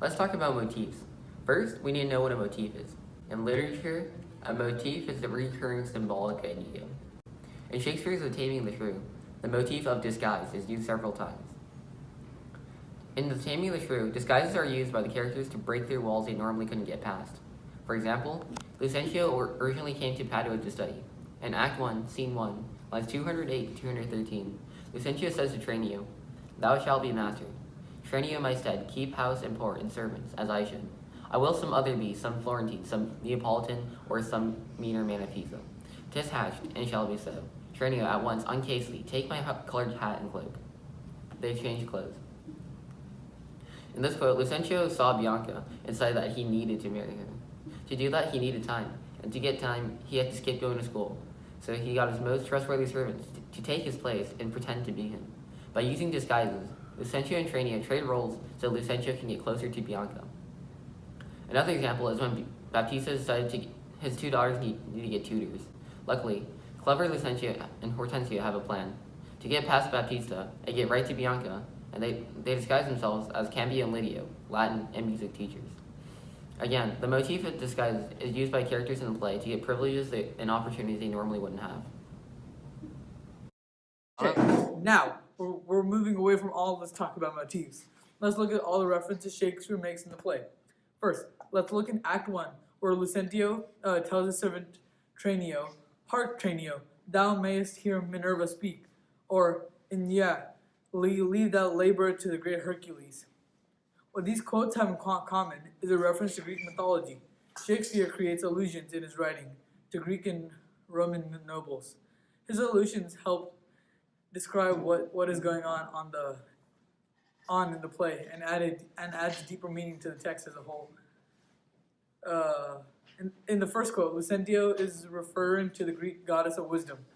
Let's talk about motifs. First, we need to know what a motif is. In literature, a motif is a recurring symbolic idea. In Shakespeare's The Taming the Shrew, the motif of disguise is used several times. In The Taming the Shrew, disguises are used by the characters to break through walls they normally couldn't get past. For example, Lucentio urgently came to Padua to study. In Act 1, Scene 1, lines 208 to 213, Lucentio says to Tranio, "Thou shalt be master. Tranio, my stead, keep house and port and servants, as I should. I will some other be, some Florentine, some Neapolitan, or some meaner man of Pisa. 'Tis hatched, and shall be so. Tranio, at once, uncasely, take my colored hat and cloak." They exchanged clothes. In this quote, Lucentio saw Bianca and decided that he needed to marry her. To do that, he needed time, and to get time, he had to skip going to school. So he got his most trustworthy servants to take his place and pretend to be him. By using disguises, Lucentio and Tranio trade roles so Lucentio can get closer to Bianca. Another example is when Baptista decided his two daughters need to get tutors. Luckily, clever Lucentio and Hortensio have a plan to get past Baptista and get right to Bianca, and they disguise themselves as Cambio and Lydio, Latin and music teachers. Again, the motif of disguise is used by characters in the play to get privileges and opportunities they normally wouldn't have. Okay, now we're moving away from all this talk about motifs. Let's look at all the references Shakespeare makes in the play. First, let's look in Act 1, where Lucentio tells his servant Tranio, "Hark, Tranio, thou mayest hear Minerva speak," or in leave thou labor to the great Hercules. What these quotes have in common is a reference to Greek mythology. Shakespeare creates allusions in his writing to Greek and Roman nobles. His allusions help describe what is going on in the play and adds deeper meaning to the text as a whole. In the first quote, Lucentio is referring to the Greek goddess of wisdom.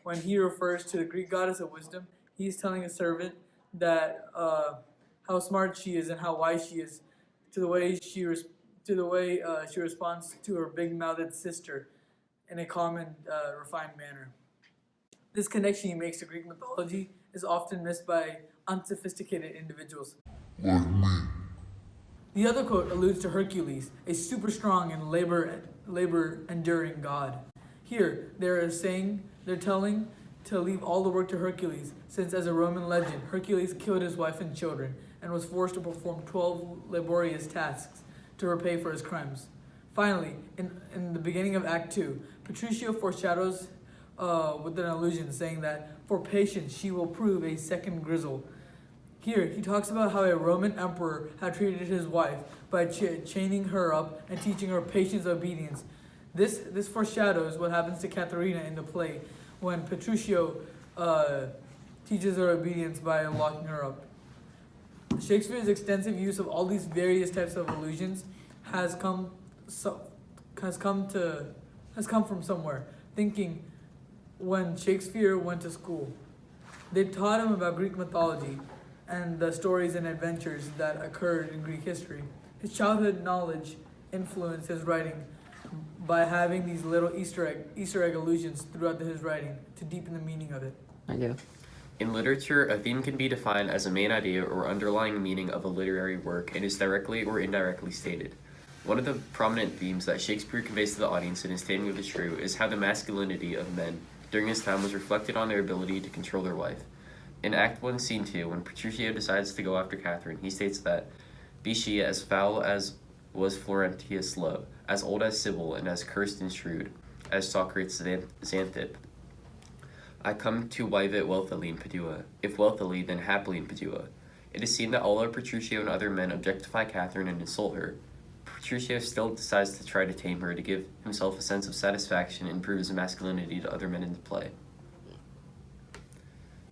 When he refers to the Greek goddess of wisdom, he's telling a servant that how smart she is and how wise she is, to the way she responds to her big-mouthed sister in a calm and refined manner. This connection he makes to Greek mythology is often missed by unsophisticated individuals. The other quote alludes to Hercules, a super strong and labor-enduring god. Here, they're telling to leave all the work to Hercules, since as a Roman legend, Hercules killed his wife and children and was forced to perform 12 laborious tasks to repay for his crimes. Finally, in the beginning of Act 2, Petruchio foreshadows with an allusion saying that for patience she will prove a second Grizzle. Here, he talks about how a Roman emperor had treated his wife by chaining her up and teaching her patience and obedience. This foreshadows what happens to Katharina in the play when Petruchio teaches her obedience by locking her up. Shakespeare's extensive use of all these various types of allusions has come from somewhere. Thinking when Shakespeare went to school, they taught him about Greek mythology and the stories and adventures that occurred in Greek history. His childhood knowledge influenced his writing by having these little Easter egg allusions throughout his writing to deepen the meaning of it. I do. In literature, a theme can be defined as a main idea or underlying meaning of a literary work and is directly or indirectly stated. One of the prominent themes that Shakespeare conveys to the audience in his Taming of the Shrew is how the masculinity of men during his time was reflected on their ability to control their wife. In Act 1, Scene 2, when Petruchio decides to go after Catherine, he states that, "Be she as foul as was Florentius' love, as old as Sibyl, and as cursed and shrewd as Socrates' Xanthippe. I come to wive it wealthily in Padua, if wealthily, then happily in Padua." It is seen that although Petruchio and other men objectify Catherine and insult her, Petruchio still decides to try to tame her to give himself a sense of satisfaction and prove his masculinity to other men in the play.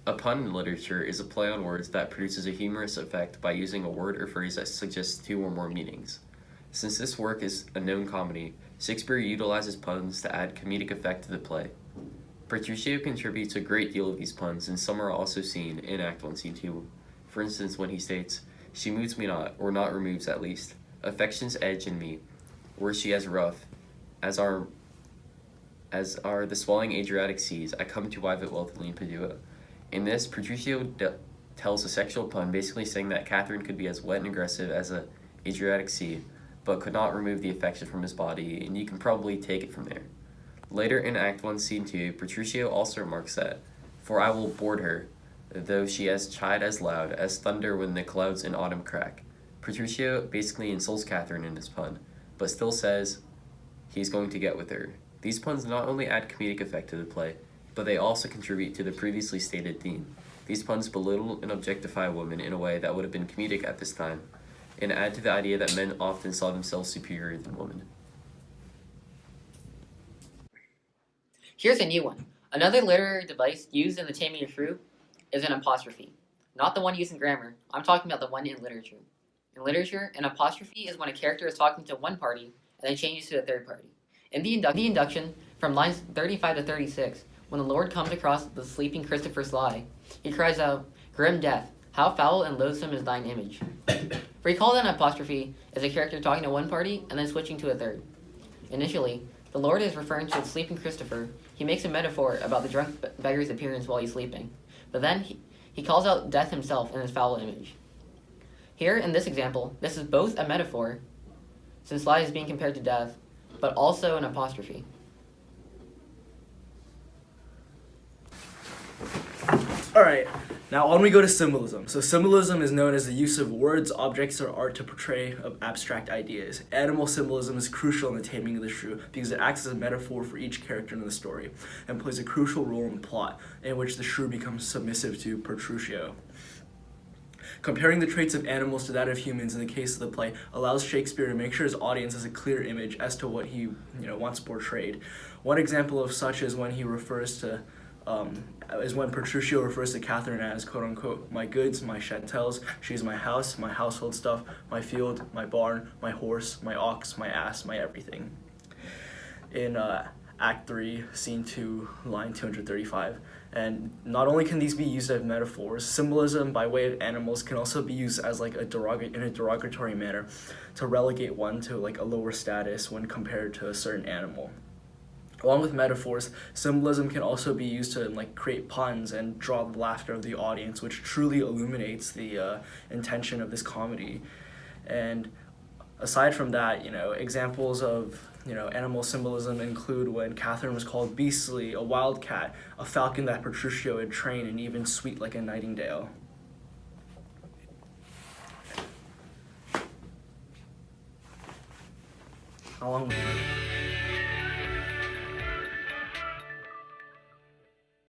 A pun in literature is a play on words that produces a humorous effect by using a word or phrase that suggests two or more meanings. Since this work is a known comedy, Shakespeare utilizes puns to add comedic effect to the play. Petruchio contributes a great deal of these puns, and some are also seen in Act 1, Scene 2. For instance, when he states, "She moves me not, or not removes at least. Affection's edge in me, were she as rough as are the swelling Adriatic seas, I come to wive it wealthily in Padua." In this, Petruchio tells a sexual pun, basically saying that Catherine could be as wet and aggressive as a Adriatic Sea, but could not remove the affection from his body, and you can probably take it from there. Later in Act 1, Scene 2, Petruchio also remarks that, "For I will board her, though she has chide as loud as thunder when the clouds in autumn crack." Petruchio basically insults Catherine in his pun, but still says he's going to get with her. These puns not only add comedic effect to the play, but they also contribute to the previously stated theme. These puns belittle and objectify women in a way that would have been comedic at this time, and add to the idea that men often saw themselves superior than women. Here's a new one. Another literary device used in the Taming of Shrew is an apostrophe. Not the one used in grammar. I'm talking about the one in literature. In literature, an apostrophe is when a character is talking to one party and then changes to a third party. In the induction, from lines 35 to 36, when the Lord comes across the sleeping Christopher Sly, he cries out, "Grim death, how foul and loathsome is thine image." Recall that an apostrophe is a character talking to one party and then switching to a third. Initially, the Lord is referring to the sleeping Christopher. He makes a metaphor about the drunk beggar's appearance while he's sleeping. But then he calls out death himself in his foul image. Here, in this example, this is both a metaphor, since Sly is being compared to death, but also an apostrophe. Alright, now on we go to symbolism. So symbolism is known as the use of words, objects, or art to portray abstract ideas. Animal symbolism is crucial in the Taming of the Shrew because it acts as a metaphor for each character in the story and plays a crucial role in the plot, in which the shrew becomes submissive to Petruchio. Comparing the traits of animals to that of humans in the case of the play allows Shakespeare to make sure his audience has a clear image as to what he wants portrayed. One example of such is when he refers to is when Petruchio refers to Catherine as, quote unquote, "my goods, my chatels, she's my house, my household stuff, my field, my barn, my horse, my ox, my ass, my everything." In Act 3, Scene 2, line 235. And not only can these be used as metaphors, symbolism by way of animals can also be used as like in a derogatory manner to relegate one to like a lower status when compared to a certain animal. Along with metaphors, symbolism can also be used to like create puns and draw the laughter of the audience, which truly illuminates the intention of this comedy. And aside from that, examples of animal symbolism include when Catherine was called beastly, a wildcat, a falcon that Petruchio had trained, and even sweet like a nightingale. Along with